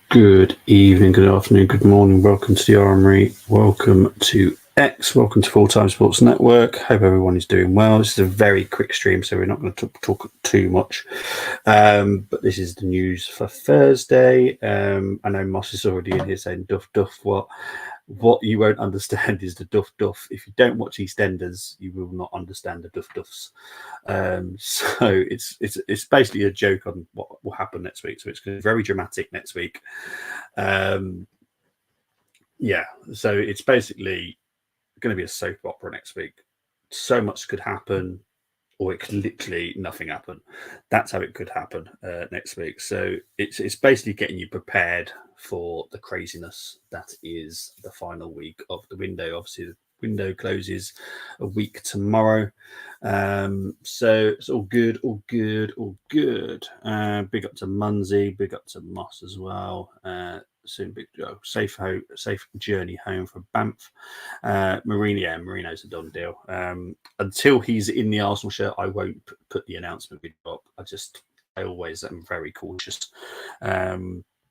Good evening, good afternoon, good morning. Welcome to the Armory. Welcome to X. Welcome to Full Time Sports Network. Hope everyone is doing well. This is a very quick stream, so we're not going to talk too much. But this is the news for Thursday. I know Moss is already in here saying Duff. What you won't understand is the Duff. If you don't watch EastEnders, you will not understand the Duffs. So it's basically a joke on what will happen next week. So it's going to be very dramatic next week. Yeah, so it's basically going to be a soap opera next week. So much could happen, or it could literally nothing happen. That's how it could happen next week. So it's basically getting you prepared for the craziness that is the final week of the window. Obviously, the window closes a week tomorrow. So it's all good. Big up to Munsey, big up to Moss as well. Soon big safe journey home from Banff. Marino's a done deal. Until he's in the Arsenal shirt, I won't put the announcement video up. I always am very cautious.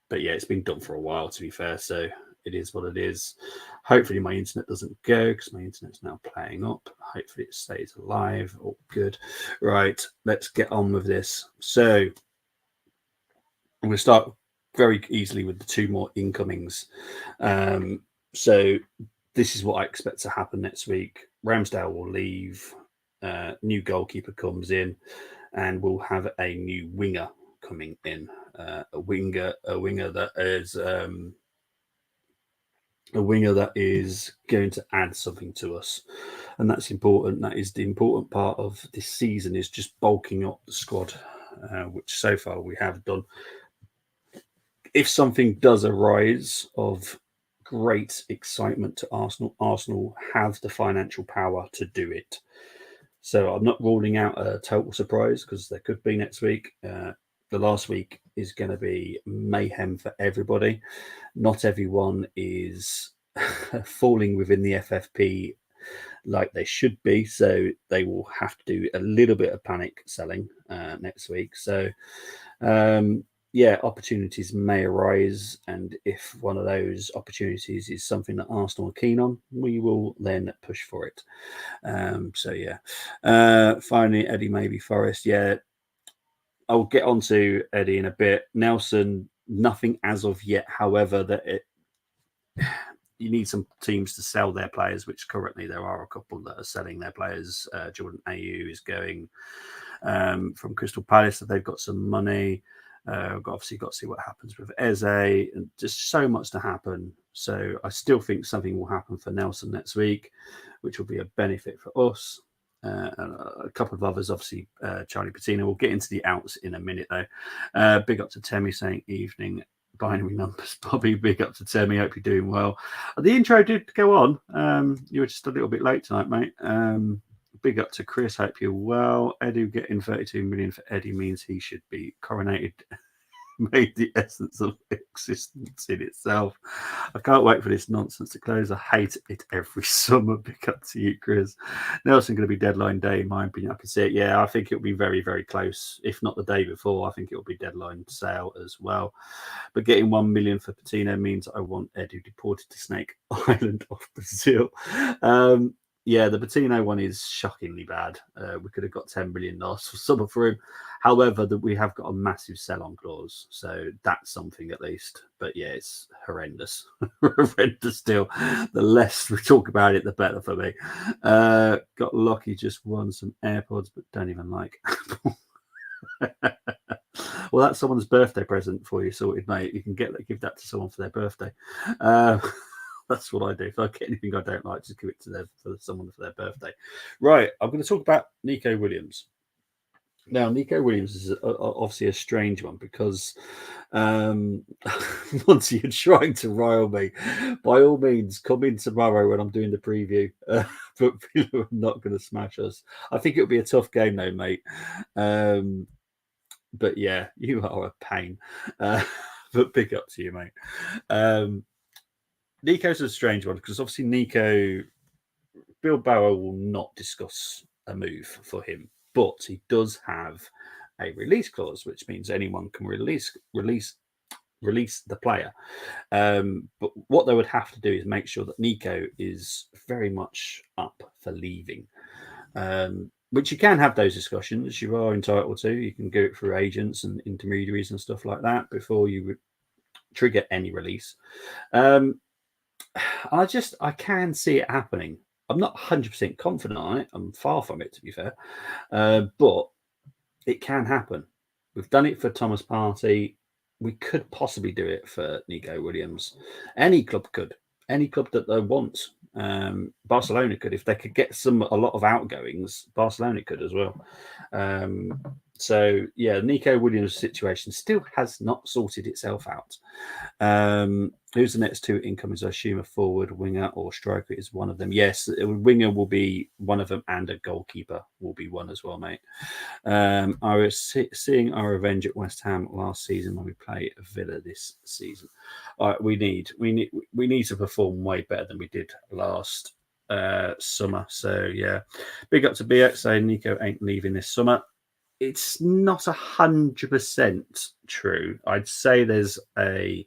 But yeah, it's been done for a while, to be fair. So it is what it is. Hopefully my internet doesn't go because my internet's now playing up. Hopefully it stays alive. All good. Right, let's get on with this. So I'm going to start very easily with the two more incomings. So this is what I expect to happen next week. Ramsdale will leave. New goalkeeper comes in, and we'll have a new winger coming in. A winger that is going to add something to us, and that's important. That is the important part of this season, is just bulking up the squad, which so far we have done. If something does arise of great excitement to Arsenal have the financial power to do it. So I'm not ruling out a total surprise, because there could be next week. The last week is going to be mayhem for everybody. Not everyone is falling within the FFP like they should be, so they will have to do a little bit of panic selling next week. So yeah, opportunities may arise, and if one of those opportunities is something that Arsenal are keen on, we will then push for it. So yeah. Finally, Eddie maybe Forest. Yeah, I'll get on to Eddie in a bit. Nelson, nothing as of yet. However, you need some teams to sell their players, which currently there are a couple that are selling their players. Jordan Ayew is going from Crystal Palace, so they've got some money. Obviously got to see what happens with Eze, and just so much to happen. So I still think something will happen for Nelson next week, which will be a benefit for us. A couple of others, obviously, Charlie Patino. We'll get into the outs in a minute, though. Big up to Temi saying evening. Binary numbers, Bobby. Big up to Temi. Hope you're doing well. The intro did go on. You were just a little bit late tonight, mate. Big up to Chris. Hope you're well. Eddie getting 32 million for Eddie means he should be coronated. Made the essence of existence in itself. I can't wait for this nonsense to close. I hate it every summer. Big up to you, Chris. Nelson going to be deadline day, in my opinion. I can see it. Yeah, I think it'll be very, very close. If not the day before, I think it'll be deadline sale as well. But getting 1 million for Patino means I want Eddie deported to Snake Island off Brazil. Yeah, the Patino one is shockingly bad. We could have got 10 million loss for summer for him. However, we have got a massive sell-on clause, so that's something at least. But yeah, it's horrendous. Horrendous still. The less we talk about it, the better for me. Got lucky, just won some AirPods, but don't even like Apple. Well, that's someone's birthday present for you sorted, mate. You can give that to someone for their birthday. That's what I do. If I get anything I don't like, just give it to someone for their birthday. Right, I'm going to talk about Nico Williams. Now, Nico Williams is obviously a strange one, because once you're trying to rile me, by all means, come in tomorrow when I'm doing the preview. But people are not going to smash us. I think it'll be a tough game, though, mate. But yeah, you are a pain. But big up to you, mate. Nico's a strange one, because obviously Bilbao will not discuss a move for him, but he does have a release clause, which means anyone can release release the player. But what they would have to do is make sure that Nico is very much up for leaving. Which you can have those discussions. You are entitled to. You can go it through agents and intermediaries and stuff like that before you trigger any release. I can see it happening. I'm not 100% confident on it. I'm far from it, to be fair. But it can happen. We've done it for Thomas Partey. We could possibly do it for Nico Williams. Any club could. Any club that they want. Barcelona could. If they could get a lot of outgoings, Barcelona could as well. So, yeah, Nico Williams' situation still has not sorted itself out. Who's the next two incomings? I assume a forward, winger, or striker is one of them. Yes, a winger will be one of them, and a goalkeeper will be one as well, mate. I was seeing our revenge at West Ham last season when we play Villa this season. We need to perform way better than we did last summer. So yeah, big up to BX saying Nico ain't leaving this summer. It's not 100% true. I'd say there's a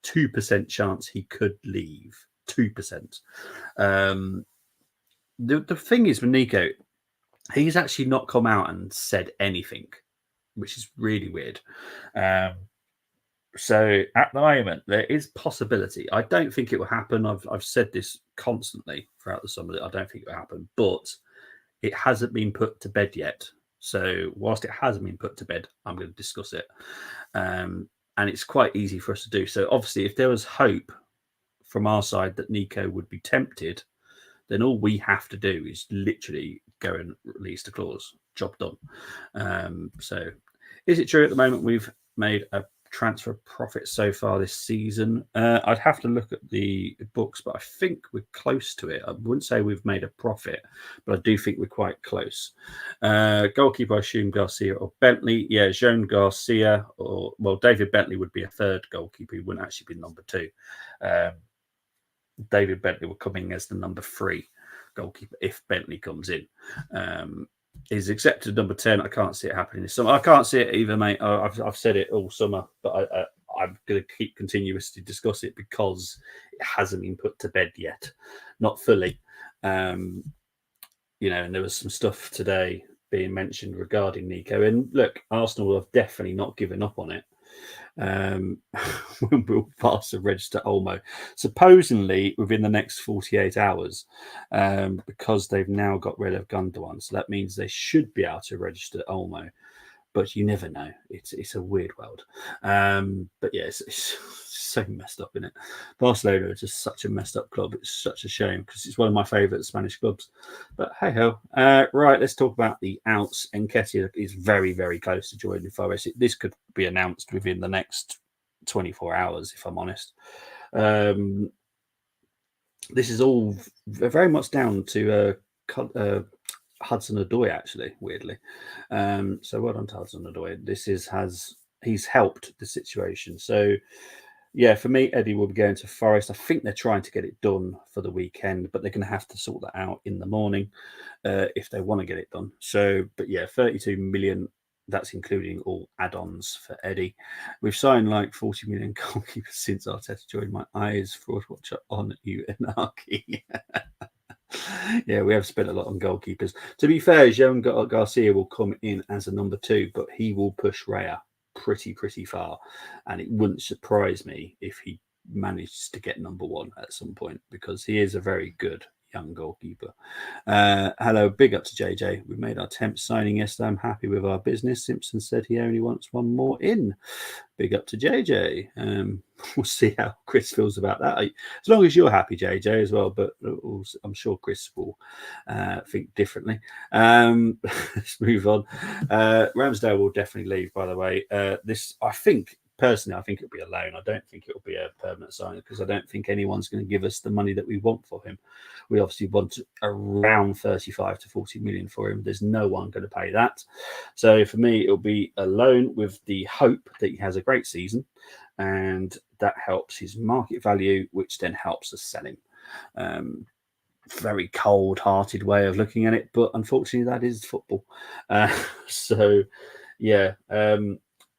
2% chance he could leave. 2%. The thing is with Nico, he's actually not come out and said anything, which is really weird. So at the moment, there is possibility. I don't think it will happen. I've said this constantly throughout the summer that I don't think it will happen, but it hasn't been put to bed yet. So whilst it hasn't been put to bed, I'm going to discuss it. And it's quite easy for us to do. So obviously, if there was hope from our side that Nico would be tempted, then all we have to do is literally go and release the clause. Job done. So is it true at the moment we've made a transfer profit so far this season? I'd have to look at the books, but I think we're close to it. I wouldn't say we've made a profit, but I do think we're quite close. Goalkeeper, I assume Garcia or Bentley. Yeah, Jean Garcia, or well, David Bentley would be a third goalkeeper. He wouldn't actually be number 2. David Bentley will come in as the number 3 goalkeeper if Bentley comes in. Is accepted number 10. I can't see it happening this summer. I can't see it either, mate. I've said it all summer, but I'm going to keep continuously discuss it because it hasn't been put to bed yet, not fully. And there was some stuff today being mentioned regarding Nico. And look, Arsenal have definitely not given up on it. We'll pass the register Olmo supposedly within the next 48 hours because they've now got rid of Gundogan, so that means they should be able to register Olmo, but you never know. It's a weird world. But yeah, it's so messed up, isn't it? Barcelona is just such a messed up club. It's such a shame because it's one of my favourite Spanish clubs. But hey ho. Right, let's talk about the outs. Nketiah is very, very close to joining Forest. This could be announced within the next 24 hours, if I'm honest. This is all very much down to Hudson-Odoi, actually, weirdly. So well done to Hudson-Odoi. He's helped the situation. So yeah, for me, Eddie will be going to Forest. I think they're trying to get it done for the weekend, but they're going to have to sort that out in the morning if they want to get it done. So, but yeah, 32 million. That's including all add-ons for Eddie. We've signed like 40 million goalkeepers since Arteta joined. My eyes, fraud watcher on you, anarchy. Yeah, we have spent a lot on goalkeepers. To be fair, Jean Garcia will come in as a number 2, but he will push Raya pretty far, and it wouldn't surprise me if he managed to get number 1 at some point because he is a very good young goalkeeper. Hello, big up to JJ. We made our 10th signing yesterday. I'm happy with our business. Simpson said he only wants one more in. Big up to JJ. We'll see how Chris feels about that. As long as you're happy, JJ, as well, but I'm sure Chris will think differently. Let's move on. Ramsdale will definitely leave, by the way. Personally, I think it'll be a loan. I don't think it'll be a permanent signing because I don't think anyone's going to give us the money that we want for him. We obviously want around 35 to 40 million for him. There's no one going to pay that. So for me, it'll be a loan with the hope that he has a great season, and that helps his market value, which then helps us sell him. Very cold-hearted way of looking at it, but unfortunately, that is football. So, yeah.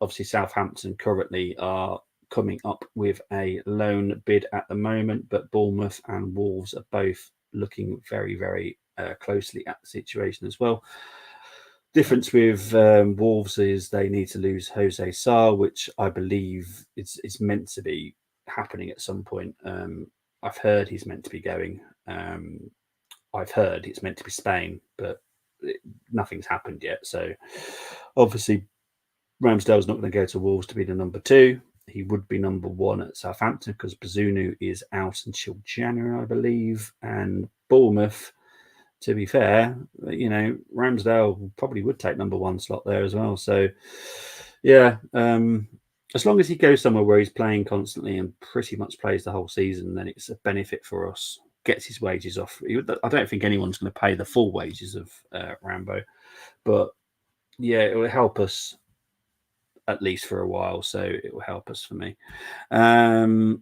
Obviously, Southampton currently are coming up with a loan bid at the moment, but Bournemouth and Wolves are both looking very, very closely at the situation as well. Difference with Wolves is they need to lose Jose Sarr, which I believe it's meant to be happening at some point. I've heard he's meant to be going. I've heard it's meant to be Spain, but nothing's happened yet. So obviously Ramsdale's not going to go to Wolves to be the number 2. He would be number 1 at Southampton because Bazunu is out until January, I believe. And Bournemouth, to be fair, Ramsdale probably would take number 1 slot there as well. So, yeah, as long as he goes somewhere where he's playing constantly and pretty much plays the whole season, then it's a benefit for us. Gets his wages off. I don't think anyone's going to pay the full wages of Rambo, but yeah, it will help us at least for a while. So it will help us for me. Nketiah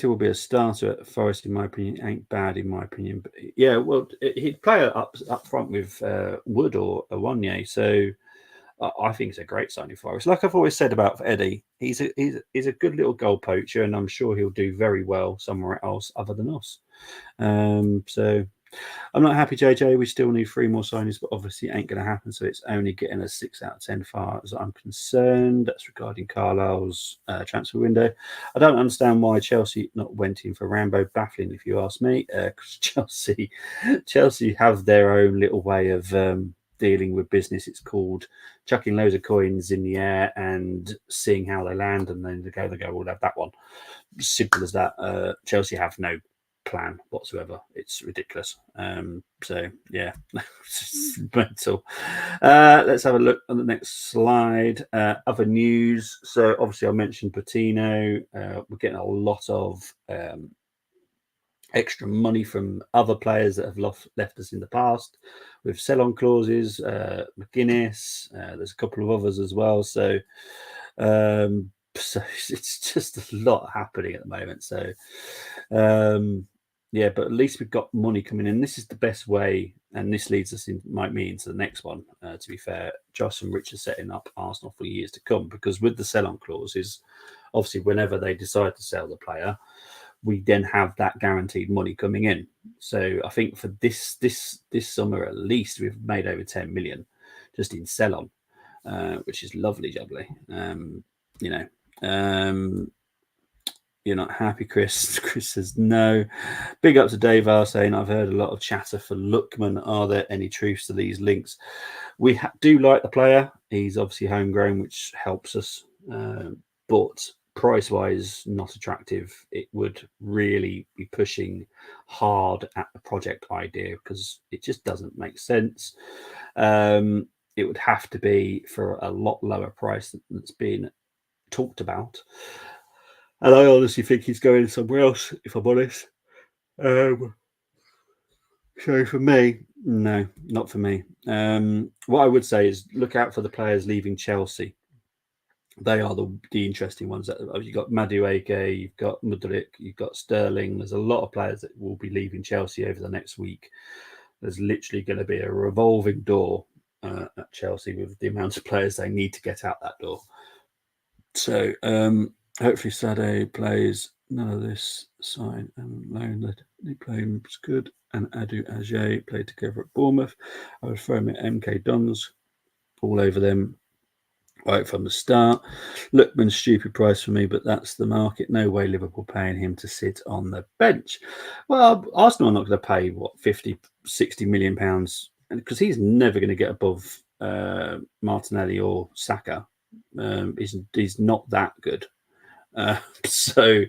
will be a starter at Forest, in my opinion. Ain't bad, in my opinion. But yeah, well, he'd play up front with Wood or Awonye. So I think it's a great signing for us. Like I've always said about Eddie, he's a good little goal poacher, and I'm sure he'll do very well somewhere else other than us. So I'm not happy, JJ. We still need 3 more signings, but obviously it ain't going to happen. So it's only getting a 6 out of 10 far as I'm concerned. That's regarding Carlisle's transfer window. I don't understand why Chelsea not went in for Rambo. Baffling, if you ask me, because Chelsea have their own little way of dealing with business. It's called chucking loads of coins in the air and seeing how they land, and then they go, we'll have that one. Simple as that. Chelsea have no plan whatsoever. It's ridiculous. So yeah, mental. Let's have a look on the next slide. Other news. So obviously I mentioned Patino. We're getting a lot of extra money from other players that have left us in the past with sell-on clauses. McGuinness. There's a couple of others as well. So it's just a lot happening at the moment. So yeah, but at least we've got money coming in. This is the best way, and this leads us into the next one. To be fair, Josh and Rich are setting up Arsenal for years to come, because with the sell-on clauses, obviously whenever they decide to sell the player, we then have that guaranteed money coming in. So I think for this summer at least, we've made over 10 million just in sell-on, which is lovely, jubbly. You're not happy, Chris. Chris says no. Big up to Dave R saying, I've heard a lot of chatter for Lookman. Are there any truths to these links? We do like the player. He's obviously homegrown, which helps us. But price-wise, not attractive. It would really be pushing hard at the project idea because it just doesn't make sense. It would have to be for a lot lower price that's been talked about. And I honestly think he's going somewhere else, if I'm honest. So for me, no, not for me. What I would say is look out for the players leaving Chelsea. They are the interesting ones. You've got Madueke, you've got Mudryk, you've got Sterling. There's a lot of players that will be leaving Chelsea over the next week. There's literally going to be a revolving door at Chelsea with the amount of players they need to get out that door. So hopefully Sade plays none of this sign and loan that he played was good. And Adu Ajay played together at Bournemouth. I would throw him at MK Dons all over them right from the start. Lookman's stupid price for me, but that's the market. No way Liverpool paying him to sit on the bench. Well, Arsenal are not going to pay, 50, 60 million pounds, because he's never going to get above Martinelli or Saka. He's not that good. So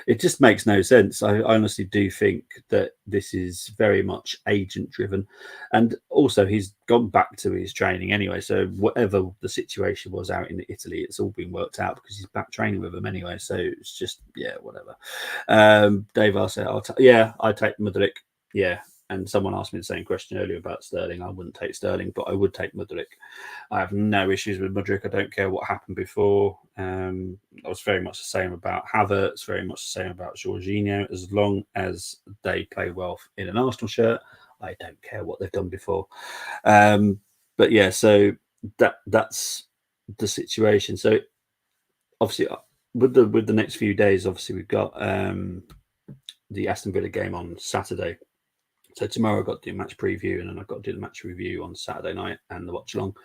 it just makes no sense. I honestly do think that this is very much agent driven, and also he's gone back to his training anyway. So whatever the situation was out in Italy, it's all been worked out because he's back training with them anyway. So it's just whatever. Dave, I said, I take Mudryk. Yeah. And someone asked me the same question earlier about Sterling. I wouldn't take Sterling, but I would take Mudryk. I have no issues with Mudryk. I don't care what happened before. I was very much the same about Havertz, very much the same about Jorginho. As long as they play well in an Arsenal shirt, I don't care what they've done before. But yeah, so that's the situation. So obviously, with the next few days, obviously we've got the Aston Villa game on Saturday. So tomorrow I've got to do match preview, and then I've got to do the match review on Saturday night and the watch along.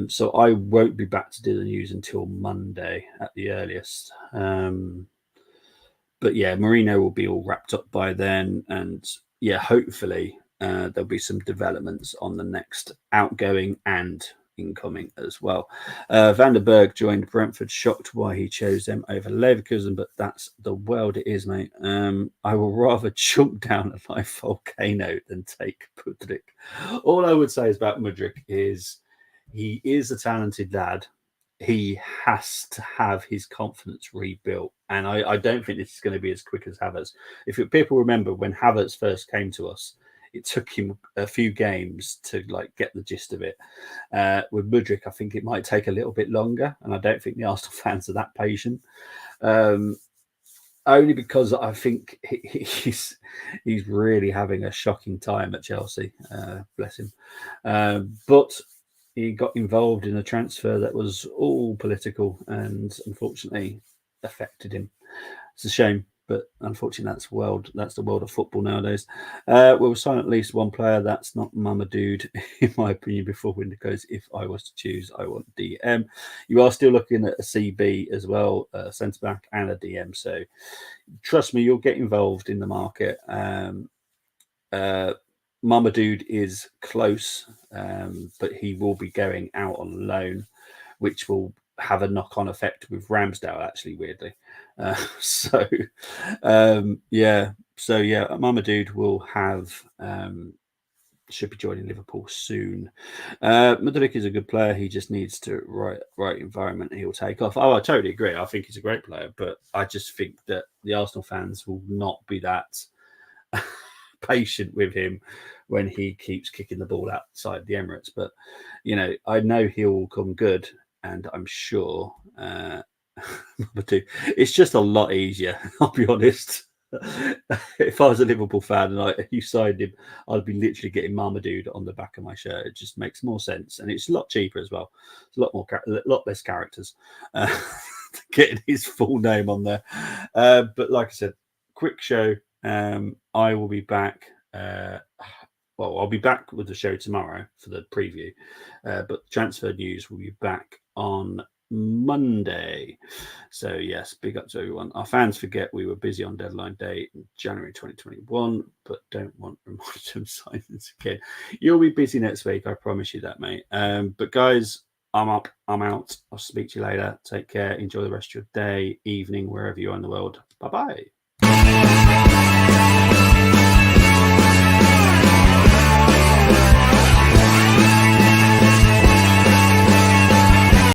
So I won't be back to do the news until Monday at the earliest. But yeah, Mourinho will be all wrapped up by then, and yeah, hopefully there'll be some developments on the next outgoing and incoming as well. Van der Berg joined Brentford, shocked why he chose them over Leverkusen, but that's the world it is, mate. I will rather chunk down a live volcano than take Mudryk. All I would say is about Mudryk is he is a talented lad. He has to have his confidence rebuilt, and I don't think this is going to be as quick as Havertz. If people remember when Havertz first came to us, it took him a few games to like get the gist of it. With Mudryk, I think it might take a little bit longer, and I don't think the Arsenal fans are that patient. Only because I think he's really having a shocking time at Chelsea. Bless him. But he got involved in a transfer that was all political and unfortunately affected him. It's a shame, but unfortunately that's the world of football nowadays. We'll sign at least one player. That's not Mamadou, in my opinion, before window goes. If I was to choose, I want DM. You are still looking at a CB as well, a centre back and a DM. So trust me, you'll get involved in the market. Mamadou is close, but he will be going out on loan, which will have a knock-on effect with Ramsdale, actually, weirdly. Mamadou will have should be joining Liverpool soon. Mudryk is a good player. He just needs to right environment. He'll take off. Oh, I totally agree. I think he's a great player, but I just think that the Arsenal fans will not be that patient with him when he keeps kicking the ball outside the Emirates. But I know he'll come good, and I'm sure it's just a lot easier. I'll be honest. If I was a Liverpool fan and you signed him, I'd be literally getting Marmadude on the back of my shirt. It just makes more sense, and it's a lot cheaper as well. It's a lot less characters. Getting his full name on there, but like I said, quick show. I will be back. I'll be back with the show tomorrow for the preview, but transfer news will be back on Monday. So yes, big up to everyone. Our fans forget we were busy on deadline day in January 2021, but don't want reminder signings again. You'll be busy next week, I promise you that, mate. But guys, I'm up, I'm out. I'll speak to you later. Take care. Enjoy the rest of your day, evening, wherever you are in the world. Bye-bye.